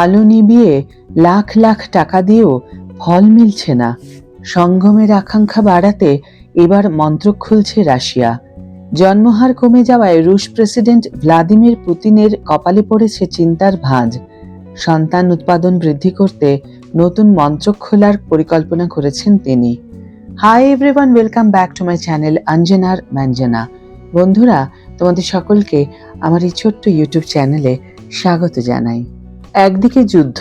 আলো নিভিয়ে লাখ লাখ টাকা দিয়েও ফল মিলছে না। সঙ্গমের আকাঙ্ক্ষা বাড়াতে এবার মন্ত্র খুলছে রাশিয়া। জন্মহার কমে যাওয়ায় রুশ প্রেসিডেন্ট ভ্লাদিমির পুতিনের কপালে পড়েছে চিন্তার ভাঁজ। সন্তান উৎপাদন বৃদ্ধি করতে নতুন মন্ত্র খোলার পরিকল্পনা করেছেন তিনি। Hi everyone, welcome back to my channel অঞ্জনার ম্যাঞ্জনা। বন্ধুরা, তোমাদের সকলকে আমার এই ছোট্ট ইউটিউব চ্যানেলে স্বাগত জানাই। একদিকে যুদ্ধ,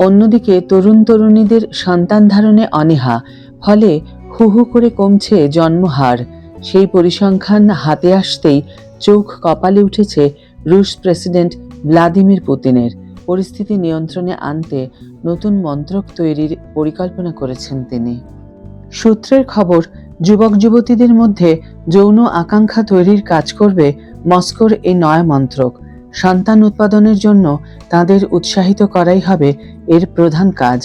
অন্যদিকে তরুণ তরুণীদের সন্তান ধারণে অনীহা, ফলে হু হু করে কমছে জন্মহার। সেই পরিসংখ্যান হাতে আসতেই চোখ কপালে উঠেছে রুশ প্রেসিডেন্ট ভ্লাদিমির পুতিনের। পরিস্থিতি নিয়ন্ত্রণে আনতে নতুন মন্ত্রক তৈরির পরিকল্পনা করেছেন তিনি। সূত্রের খবর, যুবক যুবতীদের মধ্যে যৌন আকাঙ্ক্ষা তৈরির কাজ করবে মস্কোর এই নয়া মন্ত্রক। সন্তান উৎপাদনের জন্য তাদের উৎসাহিত করাই হবে এর প্রধান কাজ,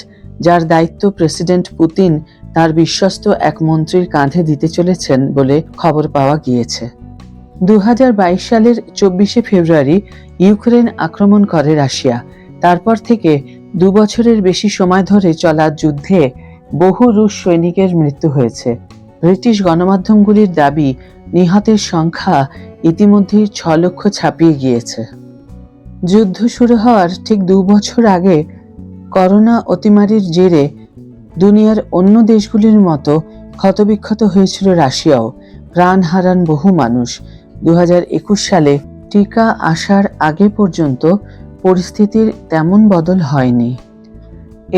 যার দায়িত্ব প্রেসিডেন্ট পুতিন তার বিশ্বস্ত এক মন্ত্রীর কাঁধে দিতে চলেছেন বলে খবর পাওয়া গিয়েছে। 2022 সালের 24শে ফেব্রুয়ারি ইউক্রেন আক্রমণ করে রাশিয়া। তারপর থেকে 2 বছরের বেশি সময় ধরে চলা যুদ্ধে বহু রুশ সৈনিকের মৃত্যু হয়েছে। ব্রিটিশ গণমাধ্যমগুলির দাবি, নিহতের সংখ্যা ইতিমধ্যেই 6 লক্ষ ছাপিয়ে গিয়েছে। যুদ্ধ শুরু হওয়ার ঠিক 2 বছর আগে করোনা অতিমারির জেরে দুনিয়ার অন্য দেশগুলির মতো ক্ষতবিক্ষত হয়েছিল রাশিয়াও। প্রাণ হারান বহু মানুষ। 2021 সালে টিকা আসার আগে পর্যন্ত পরিস্থিতির তেমন বদল হয়নি।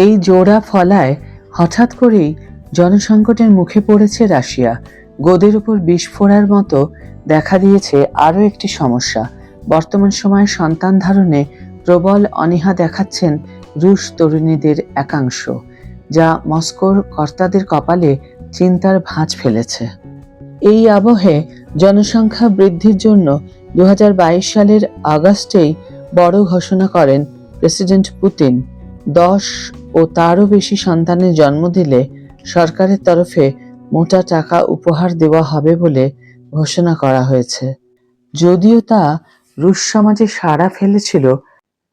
এই জোড়া ফলায় হঠাৎ করেই জনসংকটের মুখে পড়েছে রাশিয়া। গোদের উপর বিষ ফোঁড়ার মতো দেখা দিয়েছে আরও একটি সমস্যা। বর্তমান সময়ে সন্তান ধারণে প্রবল অনীহা দেখাচ্ছেন রুশ তরুণীদের একাংশ, যা মস্কোর কর্তাদের কপালে চিন্তার ভাঁজ ফেলেছে। এই আবহে জনসংখ্যা বৃদ্ধির জন্য 2022 সালের আগস্টেই বড় ঘোষণা করেন প্রেসিডেন্ট পুতিন। 10 ও তারও বেশি সন্তানের জন্ম দিলে সরকারের তরফে মোটা টাকা উপহার দেওয়া হবে বলে ঘোষণা করা হয়েছে। যদিও তা রুশ সমাজে সাড়া ফেলেছিল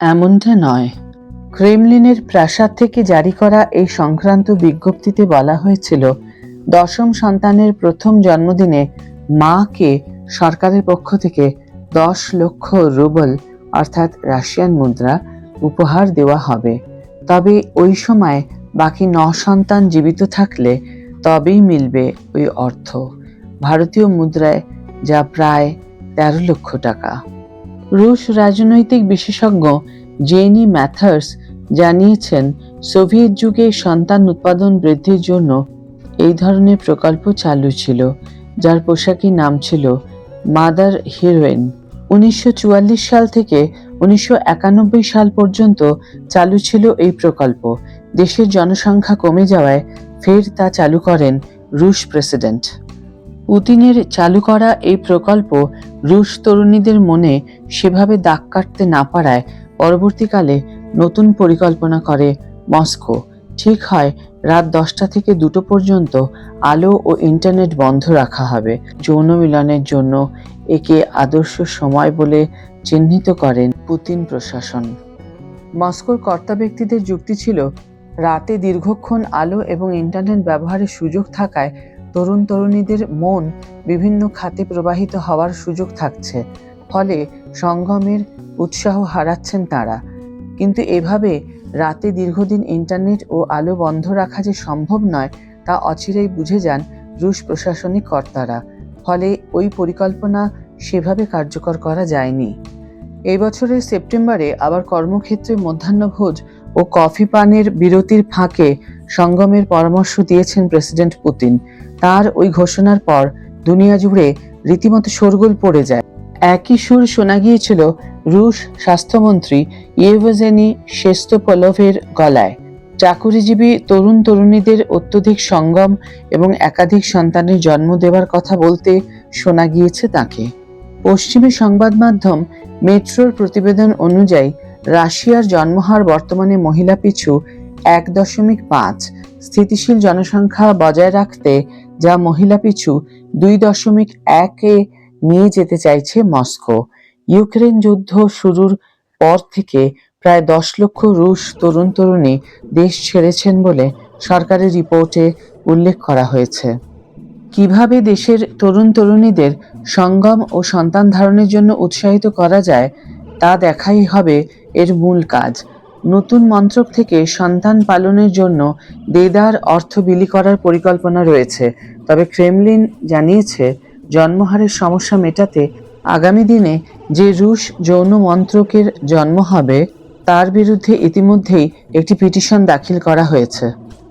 এমনটা নয়। ক্রেমলিনের প্রাসাদ থেকে জারি করা এই সংক্রান্ত বিজ্ঞপ্তিতে বলা হয়েছিল, 10ম সন্তানের প্রথম জন্মদিনে মাকে সরকারের পক্ষ থেকে 10 লক্ষ রুবল অর্থাৎ রাশিয়ান মুদ্রা উপহার দেওয়া হবে। তবে ওই সময় বাকি 9 সন্তান জীবিত থাকলে তবেই মিলবে ওই অর্থ, ভারতীয় মুদ্রায় যা প্রায় 13 লক্ষ টাকা। রুশ রাজনৈতিক বিশেষজ্ঞ জেনি ম্যাথার্স জানিয়েছেন, সোভিয়েত যুগে সন্তান উৎপাদন বৃদ্ধির জন্য এই ধরনের প্রকল্প চালু ছিল, যার পোশাকি নাম ছিল মাদার হিরোইন। 1944 সাল থেকে 1991 সাল পর্যন্ত চালু ছিল এই প্রকল্প। দেশের জনসংখ্যা কমে যাওয়ায় ফের তা চালু করেন রুশ প্রেসিডেন্ট পুতিনের। চালু করা এই প্রকল্প রুশ তরুণীদের মনে সেভাবে দাগ কাটতে না পারায় পরবর্তীকালে নতুন পরিকল্পনা করে মস্কো। ঠিক হয়, রাত 10টা থেকে 2টো পর্যন্ত আলো ও ইন্টারনেট বন্ধ রাখা হবে। যৌন মিলনের জন্য একে আদর্শ সময় বলে চিহ্নিত করেন পুতিন প্রশাসন। মস্কোর কর্তা ব্যক্তিদের যুক্তি ছিল, রাতে দীর্ঘক্ষণ আলো এবং ইন্টারনেট ব্যবহারের সুযোগ থাকায় তরুণ তরুণীদের মন বিভিন্ন খাতে প্রবাহিত হওয়ার সুযোগ থাকছে, ফলে সঙ্গমের উৎসাহ হারাচ্ছেন তারা। কিন্তু এভাবে রাতে দীর্ঘদিন ইন্টারনেট ও আলো বন্ধ রাখা যে সম্ভব নয় তা অচিরেই বুঝে যান রুশ প্রশাসনিক কর্তারা। ফলে ওই পরিকল্পনা সেভাবে কার্যকর করা যায়নি। এই বছরের সেপ্টেম্বরে আবার কর্মক্ষেত্রে মধ্যাহ্নভোজ ও কফি পানের বিরতির ফাঁকে সঙ্গমের পরামর্শ দিয়েছেন প্রেসিডেন্ট পুতিন। তার ওই ঘোষণার পর দুনিয়া জুড়ে রীতিমতো শোরগোল পড়ে যায়। একই সুর শোনা গিয়েছিল রুশ স্বাস্থ্যমন্ত্রী ইয়েভজেনি শেস্তোপলোভের গলায়। চাকুরিজীবী তরুণ তরুণীদের অত্যধিক সঙ্গম এবং একাধিক সন্তানের জন্ম দেওয়ার কথা বলতে শোনা গিয়েছে তাকে। পশ্চিমী সংবাদ মাধ্যম মেট্রোর প্রতিবেদন অনুযায়ী রাশিয়ার জন্মহার বর্তমানে মহিলা পিছু 1.5। স্থিতিশীল জনসংখ্যা বজায় রাখতে যা মহিলা পিছু 2.1-এ নিয়ে যেতে চাইছে মস্কো। ইউক্রেন যুদ্ধ শুরুর পর থেকে প্রায় 10 লক্ষ রুশ তরুণ তরুণী দেশ ছেড়েছেন বলে সরকারি রিপোর্টে উল্লেখ করা হয়েছে। কিভাবে দেশের তরুণ তরুণীদের সঙ্গম ও সন্তান ধারণের জন্য উৎসাহিত করা যায় তা দেখাই হবে এর মূল কাজ। নতুন মন্ত্রক থেকে সন্তান পালনের জন্য দেদার অর্থ বিলি করার পরিকল্পনা রয়েছে, তবে ক্রেমলিন জানিয়েছে জন্মহারের সমস্যা মেটাতে আগামী দিনে যে রুশ যৌন মন্ত্রকের জন্ম হবে তার বিরুদ্ধে ইতিমধ্যেই একটি পিটিশন দাখিল করা হয়েছে।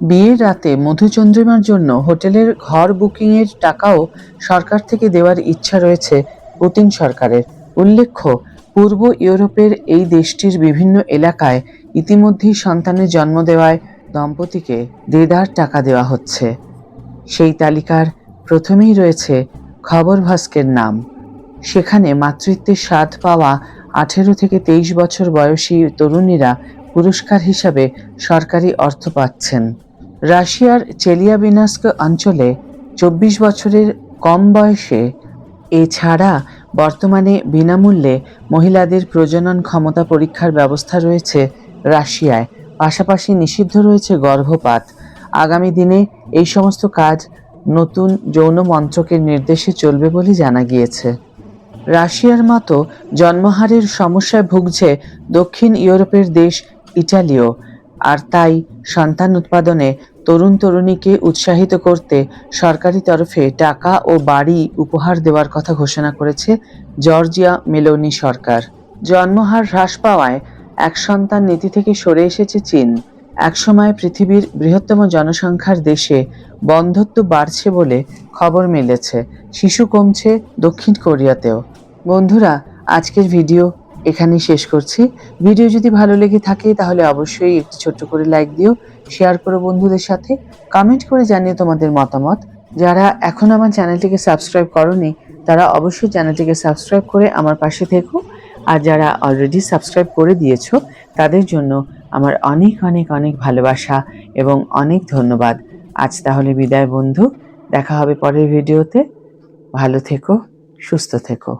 বিয়ের রাতে মধুচন্দ্রিমার জন্য হোটেলের ঘর বুকিংয়ের টাকাও সরকার থেকে দেওয়ার ইচ্ছা রয়েছে পুতিন সরকারের। উল্লেখ্য, পূর্ব ইউরোপের এই দেশটির বিভিন্ন এলাকায় ইতিমধ্যেই সন্তানের জন্ম দেওয়ায় দম্পতিকে দেদার টাকা দেওয়া হচ্ছে। সেই তালিকার প্রথমেই রয়েছে খবর ভাস্কের নাম। সেখানে মাতৃত্বের স্বাদ পাওয়া 18 থেকে 23 বছর বয়সী তরুণীরা পুরস্কার হিসাবে সরকারি অর্থ পাচ্ছেন। রাশিয়ার চেলিয়াবিনস্ক অঞ্চলে 24 বছরের কম বয়সে এছাড়া বর্তমানে বিনামূল্যে মহিলাদের প্রজনন ক্ষমতা পরীক্ষার ব্যবস্থা রয়েছে রাশিয়ায়। পাশাপাশি নিষিদ্ধ রয়েছে গর্ভপাত। আগামী দিনে এই সমস্ত কাজ নতুন যৌন মন্ত্রকের নির্দেশে চলবে বলে জানা গিয়েছে। রাশিয়ার মতো জন্মহারের সমস্যায় ভুগছে দক্ষিণ ইউরোপের দেশ ইটালিও, আর তাই সন্তান উৎপাদনে তরুণ তরুণীকে উৎসাহিত করতে সরকারি তরফে টাকা ও বাড়ি উপহার দেওয়ার কথা ঘোষণা করেছে জর্জিয়া মেলোনি সরকার। জন্মহার হ্রাস পাওয়ায় এক সন্তান নীতি থেকে সরে এসেছে চীন। একসময় পৃথিবীর বৃহত্তম জনসংখ্যার দেশে বন্ধ্যত্ব বাড়ছে বলে খবর মিলেছে। শিশু কমছে দক্ষিণ কোরিয়াতেও। বন্ধুরা, আজকের ভিডিও এখানেই শেষ করছি। ভিডিও যদি ভালো লেগে থাকে তাহলে অবশ্যই একটি ছোট্ট করে লাইক দিও, শেয়ার করো বন্ধুদের সাথে, কমেন্ট করে জানিও তোমাদের মতামত। যারা এখন আমার চ্যানেলটিকে সাবস্ক্রাইব করোনি তারা অবশ্যই চ্যানেলটিকে সাবস্ক্রাইব করে আমার পাশে থেকো, আর যারা অলরেডি সাবস্ক্রাইব করে দিয়েছো তাদের জন্য আমার অনেক অনেক অনেক ভালোবাসা এবং অনেক ধন্যবাদ। আজ তাহলে বিদায় বন্ধু, দেখা হবে পরের ভিডিওতে। ভালো থেকো, সুস্থ থেকো।